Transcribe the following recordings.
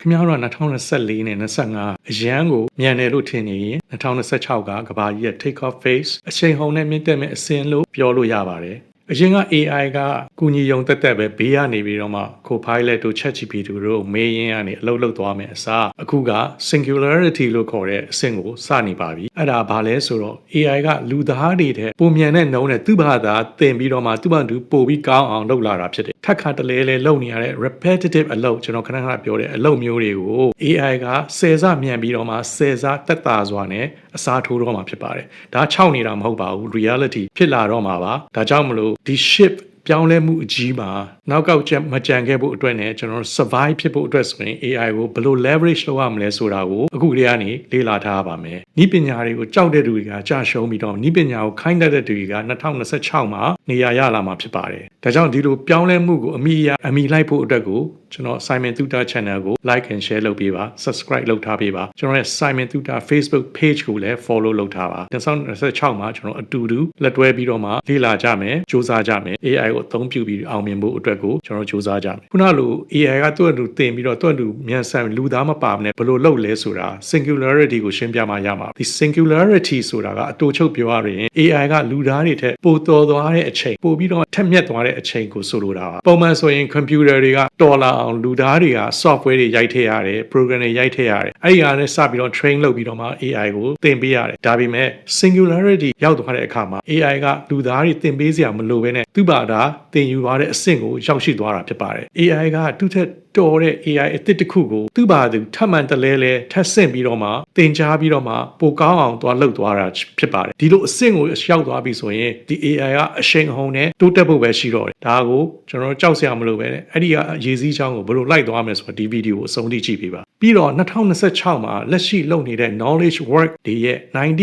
ခင်ဗျားတို့က2024နဲ့25အရန်ကိုမြန်တယ်လို့ထင်နေရင်2026ကကမ္ဘာကြီးရဲ့ take off phase အချိန်ဟုန်နဲ့မြင့်တက်မဲ့အစင်းလို့ပြောလို့ရပါတယ်အရင်က AI ကကုညီယုံတက်တက်ပဲဘေးကနေပြီးတော့မှ Copilot တို့ ChatGPT တို့မေးရင်းကနေအလုပ်လုပ်သွားမယ်အစားအခုက singularity လို့ခေါ်တဲ့အဆင့်ကိုစနေပါပြီအဲ့ဒါဘာလဲဆိုတော့ AI ကလူသားတွေတဲ့ပုံမြန်တဲ့နှုံးနဲ့သူ့ဘာသာသင်ပြီးတော့မှသူ့ဘာသူပို့ပြီးကောင်းအောင်လုပ်လာတာဖြစ်တယ်ထပ်ခါတလဲလဲလုပ်နေရတဲ့ repetitive အလုပ်ကျွန်တော်ခဏခဏပြောတဲ့အလုပ်မျိုးတွေကို AI က10ဆမြန်ပြီးတော့မှ10ဆတက်တာစွာနဲ့အစားထိုးတော့မှာဖြစ်ပါတယ်ဒါ6နေတာမဟုတ်ပါဘူး reality ဖြစ်လာတော့မှာပါဒါကြောင့်မလို့ဒီ ship ပြောင်းလဲမှုအကြီးမှာနောက်ကောက်ချက်မကြံခဲ့ဖို့အတွက်နဲ့ကျွန်တော် survive ဖြစ်ဖို့အတွက်ဆိုရင် AI ကိုဘယ်လို leverage လုပ်ရမလဲဆိုတာကိုအခုတည်းကနေလေ့လာထားပါမယ်။ဤပညာတွေကိုကြောက်တဲ့သူတွေကကြာရှုံးပြီးတော့ဤပညာကိုခိုင်းတတ်တဲ့သူတွေက2026မှာနေရာရလာမှာဖြစ်ပါတယ်။ဒါကြောင့်ဒီလိုပြောင်းလဲမှုကိုအမိလိုက်ဖို့အတွက်ကိုကျွန်တော် Simon Tuta Channel ကို like and share လုပ်ပေးပါ subscribe လုပ်ထားပေးပါကျွန်တော်ရဲ့ Simon Tuta Facebook page ကိုလည်း follow လုပ်ထားပါ2026မှာကျွန်တော်အတူတူလက်တွဲပြီးတော့မှလေ့လာကြမယ်စူးစမ်းကြမယ် AI ကိုအသုံးပြုပြီးအောင်မြင်ဖို့အတွက်ကိုကျွန်တော်စူးစမ်းကြမယ်ခုနလို AI ကသူ့အတူသင်ပြီးတော့သူ့အတူမြန်ဆန်လူသားမပါမနဲ့ဘယ်လိုလုပ်လဲဆိုတာ singularity ကိုရှင်းပြမှရမှာဒီ singularity ဆိုတာကအတူချုပ်ပြောရရင် AI ကလူသားတွေထက်ပိုတော်သွားတဲ့အချိန်ပိုပြီးတော့ထက်မြက်သွားတဲ့အချိန်ကိုဆိုလိုတာပါပုံမှန်ဆိုရင် computer တွေကတော်လာအောင်လူသားတွေက software တွေရိုက်ထည့်ရတယ် program တွေရိုက်ထည့်ရတယ်အဲ့ဒီအားနဲ့စပြီးတော့ train လုပ်ပြီးတော့မှ AI ကိုသင်ပေးရတယ်ဒါပေမဲ့ singularity ရောက်သွားတဲ့အခါမှာ AI ကလူသားတွေသင်ပေးစရာမလိုဘဲနဲ့သူ့ဘာသာသင်ယူသွားတဲ့အဆင့်ကိုရောက်ရှိသွားတာဖြစ်ပါတယ် AI ကသူ့ထက်တော်တဲ့ AI အသစ်တစ်ခုကိုသူ့ဘာသူထပ်မံတလဲလဲထပ်ဆင့်ပြီးတော့မှသင်ကြားပြီးတော့မှပိုကောင်းအောင်သွားလုပ်သွားတာဖြစ်ပါတယ်ဒီလိုအဆင့်ကိုရောက်သွားပြီဆိုရင်ဒီ AI ကအရှိန်အဟုန်နဲ့တိုးတက်ဖို့ပဲရှိတော့တယ်ဒါကိုကျွန်တော်ကြောက်စရာမလိုပဲနဲ့အဲ့ဒီကအရေးကြီးချောင်းကိုဘယ်လိုလိုက်သွားမလဲဆိုတော့ဒီဗီဒီယိုကိုအဆုံးထိကြည့်ပေးပါပြီးတော့2026မှာလက်ရှိလုပ်နေတဲ့ knowledge work တွေရဲ့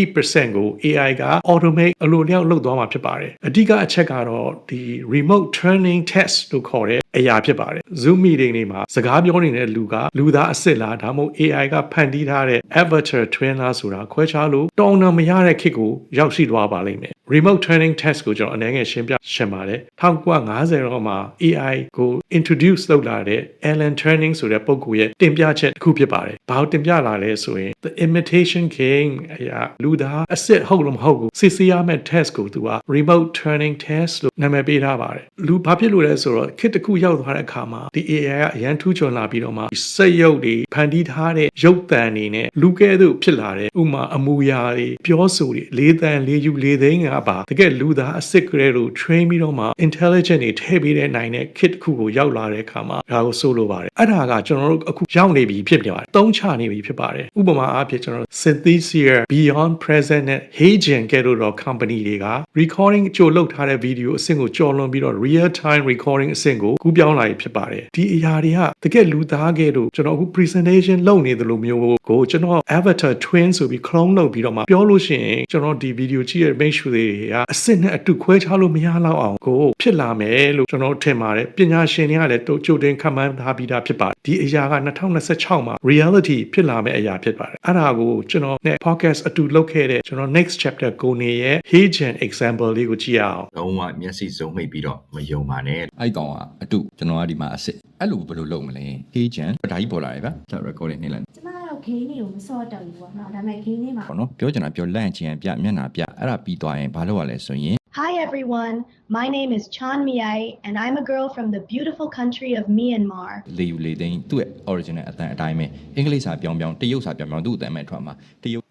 90% ကို AI က automate အလိုလျောက်လုပ်သွားမှာဖြစ်ပါတယ်အဓိကအချက်ကတော့ဒီ remote training test လို့ခေါ်တဲ့အရာဖြစ်ပါတယ် Zoom meeting တွေမှာစကားပြောနေတဲ့လူကလူသားအစ်စ်လားဒါမှမဟုတ် AI ကဖန်တီးထားတဲ့ avatar twin လားဆိုတာခွဲခြားလို့တောင်းတမရတဲ့ခေတ်ကိုရောက်ရှိသွားပါလိမ့်မယ် remote training test ကိုကျွန်တော်အနေနဲ့ရှင်းပါတယ်1950တော့မှာ AI ကို introduce လုပ်လာတဲ့ Alan Turing ဆိုတဲ့ပုဂ္ဂိုလ်ရဲ့တင်ပြချက်တစ်ခုဖြစ်ပါတယ်ဘာလို့တင်ပြလာလဲဆိုရင် the imitation game အရာလူသားအစ်စ်ဟုတ်လို့မဟုတ်ဘူးစစ်ဆေးရမယ့် test ကိုသူက remote training test လို့နာမည်ပေးထားပါတယ်လူဘာဖြစ်လို့လဲဆိုတော့ခေတ်တစ်ခုရောက်သွားတဲ့အခါမှာဒီ AI ကအရန်ထူးချွန်လာပြီးတော့မှစက်ရုပ်တွေဖန်တီးထားတဲ့ရုပ်သံတွေနဲ့လူကဲသို့ဖြစ်လာတဲ့ဥမာအမူအရာတွေပြောဆိုတွေလေးသံလေးယူလေးသိန်းကပါတကယ်လူသားအစ်စ်ကလေးတို့ train ပြီးတော့မှ intelligent တွေထည့်ပေးတဲ့နိုင်တဲ့ kit တစ်ခုကိုရောက်လာတဲ့အခါမှာဒါကိုဆိုလိုပါတယ်အဲ့ဒါကကျွန်တော်တို့အခုရောက်နေပြီဖြစ်နေပါတယ်သုံးချနေပြီဖြစ်ပါတယ်ဥပမာအားဖြင့်ကျွန်တော် Synthesia Beyond Present နဲ့ Heygen ကဲ့သို့သော company တွေက recording ကြိုလုပ်ထားတဲ့ video အဆင့်ကိုကျော်လွန်ပြီးတော့ real time recording အဆင့်ကိုကူးပြောင်းလာပြီဖြစ်ပါတယ်ဒီအရာတွေကတကယ်လူသားကဲ့သို့ကျွန်တော်အခု presentation လုပ်နေသလိုမျိုးကိုကျွန်တော် avatar twin ဆိုပြီး clone လုပ်ပြီးတော့မှပြောလို့ရှိရင်ကျွန်တော်ဒီ video ကြည့်ရ make sure တွေကအဆင့်နဲ့အတူခွဲခြားလို့မရတော့အောင်ကိုဖြစ်လာမယ်လို့ကျွန်တော်ထင်ပါတယ်ပညာရှင်တွေကလည်းကြိုတင်ခန့်မှန်းထားပြီးသားဖြစ်ပါတယ်ဒီအရာက2026မှာ reality ဖြစ်လာမယ့်အရာဖြစ်ပါတယ်အဲ့ဒါကိုကျွန်တော်နဲ့ podcast အတူလုပ်ခဲ့တဲ့ကျွန်တော် next chapter ကိုနေရဲ့ Heygen example လေးကိုကြည့်ရအောင်လုံးဝမျက်စိစုံမိတ်ပြီးတော့မယုံပါနဲ့အဲ့ကောင်ကအတူကျွန်တော်ကဒီမှာအစ်စ်အဲ့လိုဘယ်လိုလုပ်မလဲ Heygen ဒါကြီးပေါ်လာတယ်ဗျကျွန်တော် recording နေလိုက်ကျမကတော့ဂိမ်းတွေကိုမစော့တော့ဘူးပေါ့နော်ဒါပေမဲ့ဂိမ်းတွေမှာပေါ့နော်ပြောချင်တာပြောလန့်ချင်ပြမျက်နှာပြအဲ့ဒါပြီးသွားရင်ဘာလုပ်ရလဲဆိုရင်Hi everyone, my name is Chan Miai and I'm a girl from the beautiful country of Myanmar. လေယူလေသိန်းသူ့ရဲ့ original အတန်အတိုင်းပဲအင်္ဂလိပ်စာပြောင်းတရုတ်စာပြောင်းသူ့အတန်မဲ့ထွက်မှာတရုတ်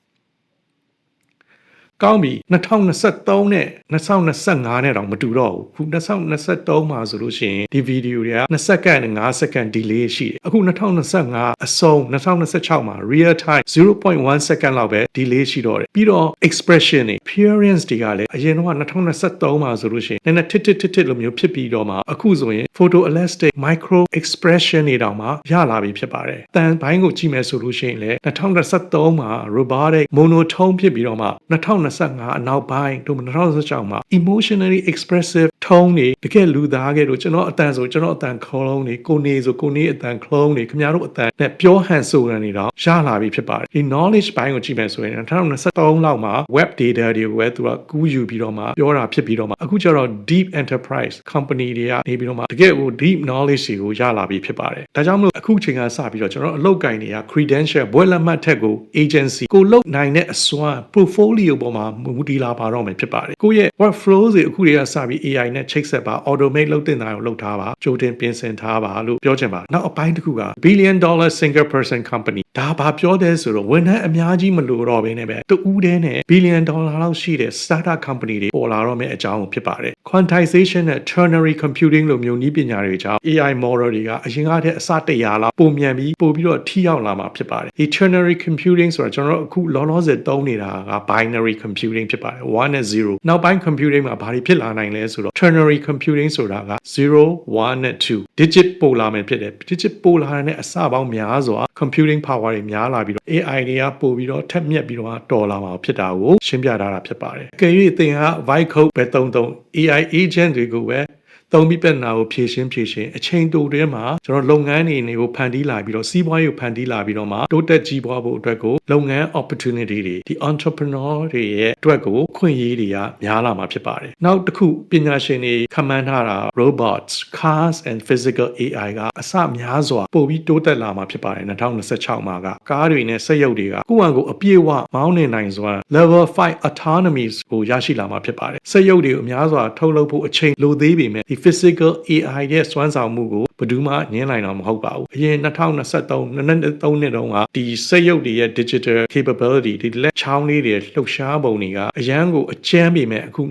ကောင်းပြီ2023နဲ့2025နဲ့တော့မတူတော့ဘူးခု2023မှာဆိုလို့ရှိရင်ဒီဗီဒီယိုတွေက2စက္ကန့်နဲ့5စက္ကန့် delay ရှိတယ်အခု2025အဆုံး2026မှာ real time 0.1 second လောက်ပဲ delay ရှိတော့တယ်ပြီးတော့ expression တွေ appearance တွေကလည်းအရင်တော့2023မှာဆိုလို့ရှိရင်နည်းနည်းတစ်လိုမျိုးဖြစ်ပြီးတော့မှအခုဆိုရင် photo elastic micro expression တွေတောင်မှရလာပြီဖြစ်ပါတယ်တန်ဘိုင်းကိုကြည့်မယ်ဆိုလို့ရှိရင်လည်း2023မှာ robotic monotone ဖြစ်ပြီးတော့မှ2025အနောက်ပိုင်းတို့2026မှာ emotionally expressive ထုံးနေတကယ်လူသားကဲလို့ကျွန်တော်အတန်ဆိုကျွန်တော်အတန်ခေါလုံးနေကိုနေဆိုကိုနေအတန်ခလုံးနေခင်ဗျားတို့အတန်နဲ့ပြောဟန်ဆိုရနေတော့ရလာပြီဖြစ်ပါတယ်ဒီ knowledge ဘိုင်းကိုကြည့်မယ်ဆိုရင်2023လောက်မှာ web data တွေကိုပဲသူကကူးယူပြီးတော့မှပြောတာဖြစ်ပြီးတော့မှအခုကျတော့ deep enterprise company တွေကနေပြီးတော့မှတကယ်ကို deep knowledge တွေကိုရလာပြီဖြစ်ပါတယ်ဒါကြောင့်မလို့အခုချိန်ကစပြီးတော့ကျွန်တော်အလုပ်ကိုင်တွေက credential ဘွဲ့လက်မှတ်ထက်ကို agency ကိုလုပ်နိုင်တဲ့အစွမ်း portfolio ပေါ်မှာမူတည်လာပါတော့မယ်ဖြစ်ပါတယ်ကိုယ့်ရဲ့ workflow တွေအခုတွေကစပြီး AI နဲ့ချိတ်ဆက်ပါ automate လုပ်တင်တာကိုလုပ်ထားပါကြိုတင်ပြင်ဆင်ထားပါလို့ပြောချင်ပါနောက်အပိုင်းတစ်ခုက $1 billion single person company ဒါဘာပြောတဲ့ဆိုတော့ဝန်ထမ်းအများကြီးမလိုတော့ဘဲနဲ့ပဲတူဦးတဲ့နဲ့ $1 billion လောက်ရှိတဲ့ startup company တွေပေါ်လာတော့မယ့်အကြောင်းကိုဖြစ်ပါတယ် quantization နဲ့ ternary computing လိုမျိုးနည်းပညာတွေကြောင့် AI model တွေကအရင်ကတည်းကအစ100လောက်ပုံမြန်ပြီးပို့ပြီးတော့ထိရောက်လာမှာဖြစ်ပါတယ်ဒီ ternary computing ဆိုတာကျွန်တော်တို့အခုလောလောဆယ်သုံးနေတာက binary computing ဖြစ်ပါတယ်1 and 0နောက်ပိုင်း computing မှာဘာတွေဖြစ်လာနိုင်လဲဆိုတော့ ternary computing ဆိုတာက0 1 and 2 digit ပို့လာမယ်ဖြစ်တယ် digit ပို့လာတဲ့အစပေါင်းများစွာ computing power တွေများလာပြီးတော့ AI တွေကပို့ပြီးတော့ထက်မြက်ပြီးတော့တော်လာမှာဖြစ်တာကိုရှင်းပြထားတာဖြစ်ပါတယ်။ကြည့်ရသင်က vibe code ပဲသုံး AI agent တွေကိုပဲသုံးပြီးပြဿနာကိုဖြေရှင်းအချိန်တိုထဲမှာကျွန်တော်လုပ်ငန်းတွေကိုဖန်တီးလာပြီးတော့စီးပွားရေးကိုဖန်တီးလာပြီးတော့မှတိုးတက်ကြီးပွားဖို့အတွက်ကိုလုပ်ငန်း opportunity တွေဒီ entrepreneur တွေရဲ့အတွက်ကိုခွင့်ရေးတွေကများလာမှာဖြစ်ပါတယ်။နောက်တစ်ခုပညာရှင်တွေခန့်မှန်းထားတာ robots, cars and physical AI ကအစများစွာပို့ပြီးတိုးတက်လာမှာဖြစ်ပါတယ်2026မှာကကားတွေနဲ့စက်ရုပ်တွေကကိုယ့်အကိုအပြည့်အဝမောင်းနေနိုင်စွာ level 5 autonomy ကိုရရှိလာမှာဖြစ်ပါတယ်။စက်ရုပ်တွေကိုအများစွာထုတ်လုပ်ဖို့အချိန်လိုသေးပေမဲ့ဒီ physical AI ရဲ့စွမ်းဆောင်မှုကိုဘယ်သူမှညှင်းနိုင်တော့မဟုတ်ပါဘူးအရင်2023နှစ်တုန်းကဒီစက်ရုပ်တွေရဲ့ digital capability ဒီလက်ချောင်းလေးတွေလှုပ်ရှားပုံတွေကအရန်ကိုအကျန်းပေမဲ့အခု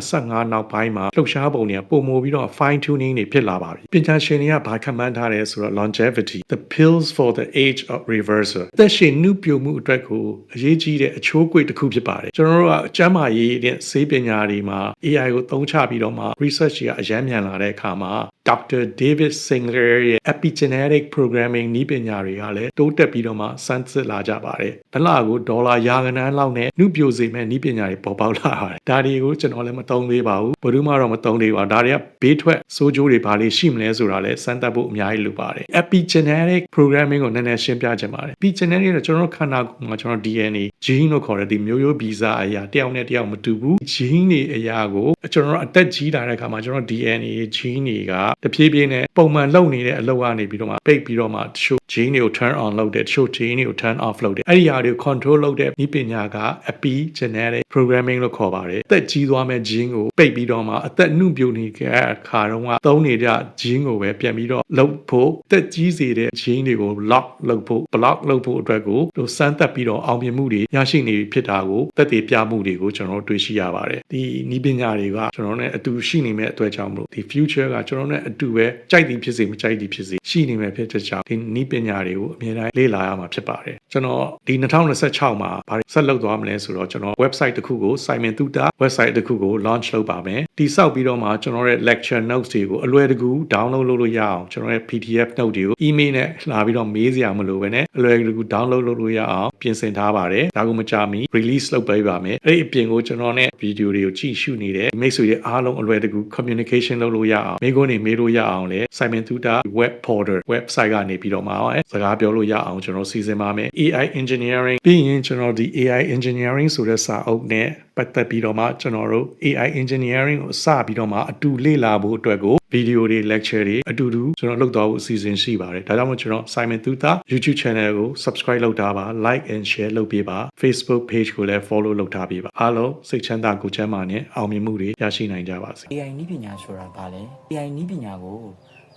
2025နောက်ပိုင်းမှာလှုပ်ရှားပုံတွေကပုံမိုပြီးတော့ fine tuning တွေဖြစ်လာပါပြီပညာရှင်တွေကဘာခန့်မှန်းထားတယ်ဆိုတော့ longevity the pills for the age of reversal သက်ရှင်နှုပြမှုအတွက်ကိုအရေးကြီးတဲ့အချိုးကွေ့တစ်ခုဖြစ်ပါတယ်ကျွန်တော်တို့ကအကျန်းမာရေးနဲ့ဆေးပညာတွေမှာ AI ကိုသုံးချပြီးတော့မှ research တွေကအရန်မြန်လာတဲ့အခါမှာ Dr. David Sinclair ရဲ့ epigenetic programming နည်းပညာတွေကလည်းတိုးတက်ပြီးတော့မှစမ်းစစ်လာကြပါတယ်။ဒလကိုဒေါ်လာရာဂဏန်းလောက်နဲ့နှုပြိုစေမဲ့နည်းပညာတွေပေါ်ပေါက်လာပါတယ်။ဒါတွေကိုကျွန်တော်လည်းမသုံးသေးပါဘူး။ဘယ်သူမှတော့မသုံးသေးပါဘူး။ဒါတွေကဘေးထွက်ဆိုးကျိုးတွေဘာလေးရှိမလဲဆိုတာလည်းစမ်းသပ်ဖို့အများကြီးလိုပါတယ်။ epigenetic programming ကိုနည်းနည်းရှင်းပြချင်ပါတယ်။ epigenetic ကကျွန်တော်တို့ခန္ဓာကိုယ်မှာကျွန်တော် DNA gene လို့ခေါ်တဲ့ဒီမျိုးရိုးဗီဇအရာတယောက်နဲ့တယောက်မတူဘူး။ gene တွေအရာကိုကျွန်တော်တို့အသက်ကြီးလာတဲ့အခါမှာကျွန်တော် DNA gene တွေကတဖြည်းဖြည်းနဲ့ပုံမှန်လုပ်နေတဲ့အလုပ်ကနေပြီးတော့မှပိတ်ပြီးတော့မှတချို့ gene တွေကို turn on လုပ်တယ်တချို့ gene တွေကို turn off လုပ်တယ်အဲ့ဒီဟာတွေကို control လုပ်တဲ့နည်းပညာက epigenetic programming လို့ခေါ်ပါတယ်အသက်ကြီးသွားမဲ့ gene ကိုပိတ်ပြီးတော့မှအသက်နှုတ်ပြိုနေတဲ့အခါတုန်းကသုံးနေကြ gene ကိုပဲပြန်ပြီးတော့လုပ်ဖို့သက်ကြီးစေတဲ့ gene တွေကို lock လုပ်ဖို့ block လုပ်ဖို့အတွက်ကိုစမ်းသပ်ပြီးတော့အောင်မြင်မှုတွေရရှိနေပြီဖြစ်တာကိုသက်သေပြမှုတွေကိုကျွန်တော်တို့တွေ့ရှိရပါတယ်ဒီနည်းပညာတွေကကျွန်တော်တို့ နဲ့အတူရှိနေမဲ့အတွက်ကြောင့်မလို့ဒီ future ကကျွန်တော်တို့ နဲ့အတူပဲကြိုက်သည်ဖြစ်စေမကြိုက်သည်ဖြစ်စေရှိနေမဲ့ဖြစ်တဲ့ကြောင့်ဒီနည်းပညာတွေကိုအမြဲတမ်းလေ့လာရမှာဖြစ်ပါတယ်ကျွန်တော်ဒီ2026မှာဘာဆက်လုပ်သွားမလဲဆိုတော့ကျွန်တော် website တစ်ခုကို Simon Tuta website တစ်ခုကို launch လုပ်ပါမယ်တိစောက်ပြီးတော့မှကျွန်တော်ရဲ့ lecture notes တွေကိုအလွယ်တကူ download လုပ်လို့ရအောင်ကျွန်တော်ရဲ့ PDF note တွေကို email နဲ့လာပြီးတော့မေးစရာမလိုဘဲနဲ့အလွယ်တကူ download လုပ်လို့ရအောင်ပြင်ဆင်ထားပါတယ်ဒါကိုမကြာမီ release လုပ်ပေးပါမယ်အဲ့ဒီအပြင်ကိုကျွန်တော်နဲ့ video တွေကိုကြည့်ရှုနေတဲ့မိတ်ဆွေတွေအားလုံးအလွယ်တကူ communication လုပ်လို့ရအောင်မိကုန်းတွေမေးလို့ရအောင်လဲ Simon Tuta web portal website ကနေပြီးတော့မှစကားပြောလို့ရအောင်ကျွန်တော်စီစဉ်ပါမယ် AI engineering ပြီးရင်ကျွန်တော်ဒီ AI engineering ဆိုတဲ့စာအုပ်နဲ့ပတ်သက်ပြီးတော့မှကျွန်တော်တို့ AI engineering ကိုစပြီးတော့မှအတူလေ့လာဖို့အတွက်ကို video တွေ lecture တွေအတူတူကျွန်တော်လုပ်သွားဖို့အစီအစဉ်ရှိပါတယ်ဒါကြောင့်မို့ကျွန်တော် Simon Tuta YouTube channel ကို subscribe လုပ်ထားပါ like and share လုပ်ပေးပါ Facebook page ကိုလည်း follow လုပ်ထားပေးပါအားလုံးစိတ်ချမ်းသာကိုယ်ချမ်းသာနဲ့အောင်မြင်မှုတွေရရှိနိုင်ကြပါစေ AI နည်းပညာဆိုတာဘာလဲ AI နည်းပညာကို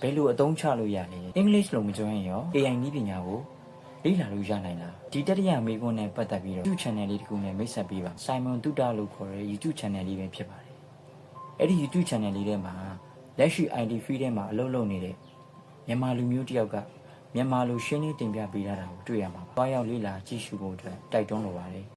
ဘယ်လိုအသုံးချလို့ရလဲ English လို့မပြောရင်ရော AI နည်းပညာကိုလေ့လာလို့ရနိုင်လားဒီတတိယမေးခွန်းနဲ့ပတ်သက်ပြီးတော့ YouTube channel လေးတစ်ခုနဲ့မိတ်ဆက်ပေးပါ Simon Tuta လို့ခေါ်တဲ့ YouTube channel လေးပဲဖြစ်ပါတယ်အဲ့ဒီ YouTube channel လေးထဲမှာလက်ရှိ IT field ထဲမှာအလုပ်လုပ်နေတဲ့မြန်မာလူမျိုးတစ်ယောက်ကမြန်မာလူရှင်းလင်းတင်ပြပေးထားတာကိုတွေ့ရမှာပါ။ဘာရောက်လေ့လာကြည့်ရှုဖို့အတွက်တိုက်တွန်းလိုပါတယ်